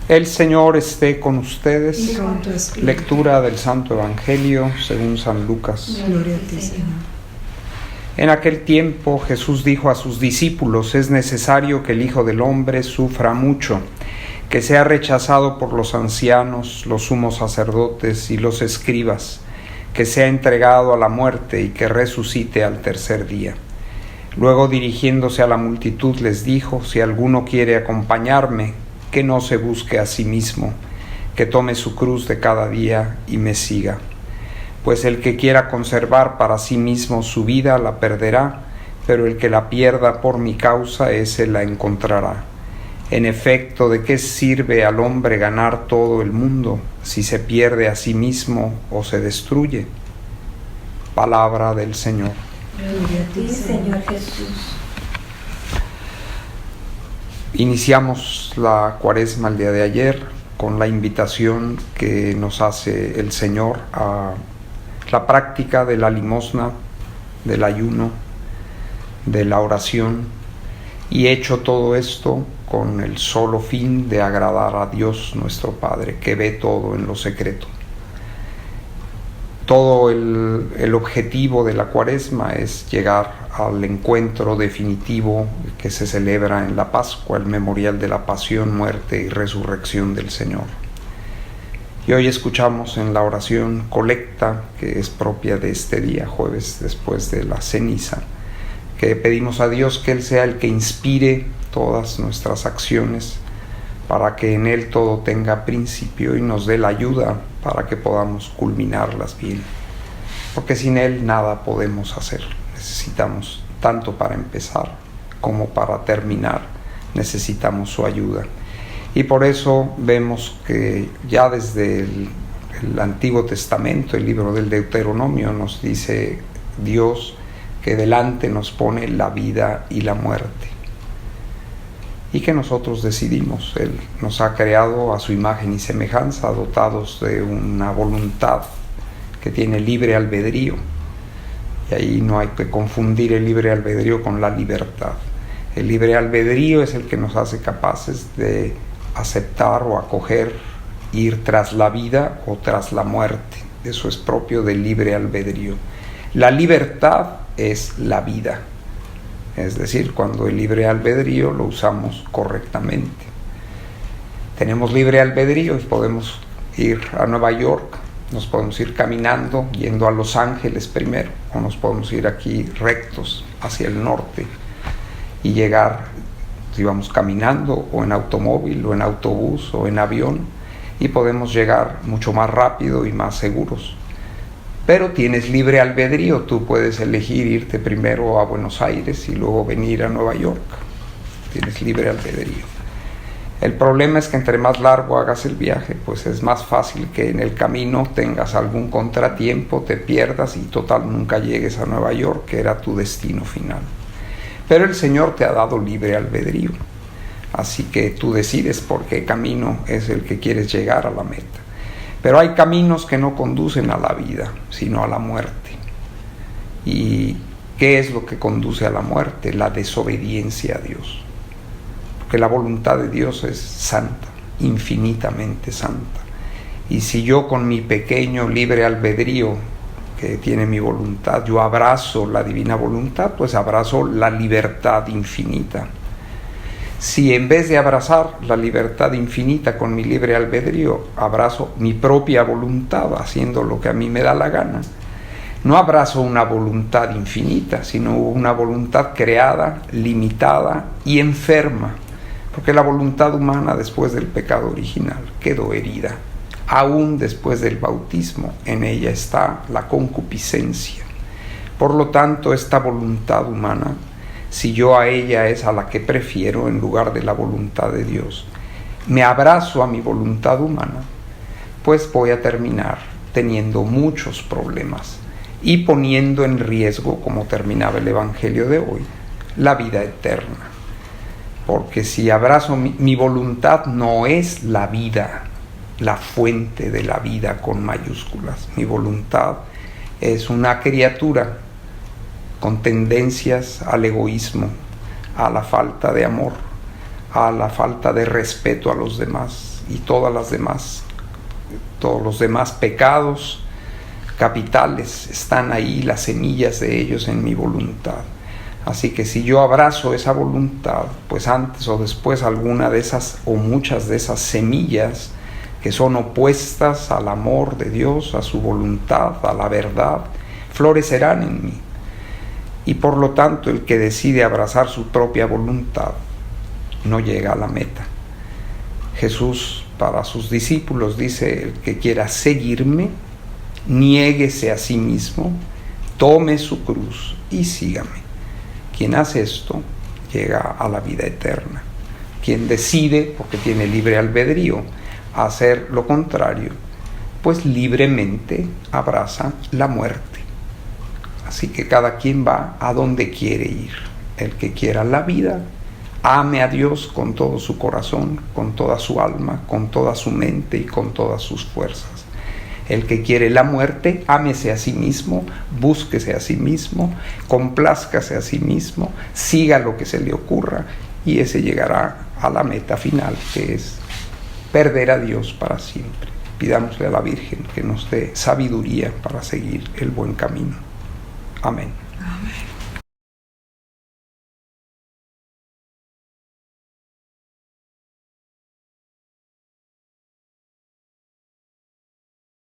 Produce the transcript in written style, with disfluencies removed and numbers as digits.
El Señor esté con ustedes. Y con tu espíritu. Lectura del Santo Evangelio según San Lucas. Gloria a ti, Señor. En aquel tiempo Jesús dijo a sus discípulos: es necesario que el Hijo del Hombre sufra mucho, que sea rechazado por los ancianos, los sumos sacerdotes y los escribas, que sea entregado a la muerte y que resucite al tercer día. Luego, dirigiéndose a la multitud, les dijo: si alguno quiere acompañarme, que no se busque a sí mismo, que tome su cruz de cada día y me siga. Pues el que quiera conservar para sí mismo su vida la perderá, pero el que la pierda por mi causa, ese la encontrará. En efecto, ¿de qué sirve al hombre ganar todo el mundo si se pierde a sí mismo o se destruye? Palabra del Señor. Gloria a ti, Señor Jesús. Iniciamos la Cuaresma el día de ayer con la invitación que nos hace el Señor a la práctica de la limosna, del ayuno, de la oración, y hecho todo esto con el solo fin de agradar a Dios nuestro Padre, que ve todo en lo secreto. Todo el objetivo de la Cuaresma es llegar al encuentro definitivo que se celebra en la Pascua, el memorial de la pasión, muerte y resurrección del Señor. Y hoy escuchamos en la oración colecta, que es propia de este día, jueves después de la ceniza, que pedimos a Dios que Él sea el que inspire todas nuestras acciones, para que en Él todo tenga principio y nos dé la ayuda para que podamos culminarlas bien. Porque sin Él nada podemos hacer. Necesitamos, tanto para empezar como para terminar, necesitamos su ayuda. Y por eso vemos que ya desde el Antiguo Testamento, el libro del Deuteronomio, nos dice Dios que delante nos pone la vida y la muerte, y que nosotros decidimos. Él nos ha creado a su imagen y semejanza, dotados de una voluntad que tiene libre albedrío, y ahí no hay que confundir el libre albedrío con la libertad. El libre albedrío es el que nos hace capaces de aceptar o acoger, ir tras la vida o tras la muerte. Eso es propio del libre albedrío. La libertad es la vida, es decir, cuando el libre albedrío lo usamos correctamente. Tenemos libre albedrío y podemos ir a Nueva York, nos podemos ir caminando, yendo a Los Ángeles primero, o nos podemos ir aquí rectos hacia el norte y llegar, si vamos caminando, o en automóvil, o en autobús, o en avión, y podemos llegar mucho más rápido y más seguros. Pero tienes libre albedrío, tú puedes elegir irte primero a Buenos Aires y luego venir a Nueva York. Tienes libre albedrío. El problema es que entre más largo hagas el viaje, pues es más fácil que en el camino tengas algún contratiempo, te pierdas y total nunca llegues a Nueva York, que era tu destino final. Pero el Señor te ha dado libre albedrío, así que tú decides por qué camino es el que quieres llegar a la meta. Pero hay caminos que no conducen a la vida, sino a la muerte. ¿Y qué es lo que conduce a la muerte? La desobediencia a Dios. Porque la voluntad de Dios es santa, infinitamente santa. Y si yo con mi pequeño libre albedrío, que tiene mi voluntad, yo abrazo la divina voluntad, pues abrazo la libertad infinita. Si en vez de abrazar la libertad infinita con mi libre albedrío, abrazo mi propia voluntad haciendo lo que a mí me da la gana, no abrazo una voluntad infinita, sino una voluntad creada, limitada y enferma, porque la voluntad humana después del pecado original quedó herida. Aún después del bautismo, en ella está la concupiscencia. Por lo tanto, esta voluntad humana, si yo a ella es a la que prefiero en lugar de la voluntad de Dios, me abrazo a mi voluntad humana, pues voy a terminar teniendo muchos problemas y poniendo en riesgo, como terminaba el Evangelio de hoy, la vida eterna. Porque si abrazo mi voluntad, no es la vida, la fuente de la vida con mayúsculas. Mi voluntad es una criatura con tendencias al egoísmo, a la falta de amor, a la falta de respeto a los demás, y todos los demás pecados capitales están ahí, las semillas de ellos en mi voluntad. Así que si yo abrazo esa voluntad, pues antes o después alguna de esas o muchas de esas semillas que son opuestas al amor de Dios, a su voluntad, a la verdad, florecerán en mí. Y por lo tanto, el que decide abrazar su propia voluntad no llega a la meta. Jesús para sus discípulos dice: el que quiera seguirme, niéguese a sí mismo, tome su cruz y sígame. Quien hace esto llega a la vida eterna. Quien decide, porque tiene libre albedrío, hacer lo contrario, pues libremente abraza la muerte. Así que cada quien va a donde quiere ir. El que quiera la vida, ame a Dios con todo su corazón, con toda su alma, con toda su mente y con todas sus fuerzas. El que quiere la muerte, ámese a sí mismo, búsquese a sí mismo, complázcase a sí mismo, siga lo que se le ocurra, y ese llegará a la meta final, que es perder a Dios para siempre. Pidámosle a la Virgen que nos dé sabiduría para seguir el buen camino. Amén. Amén.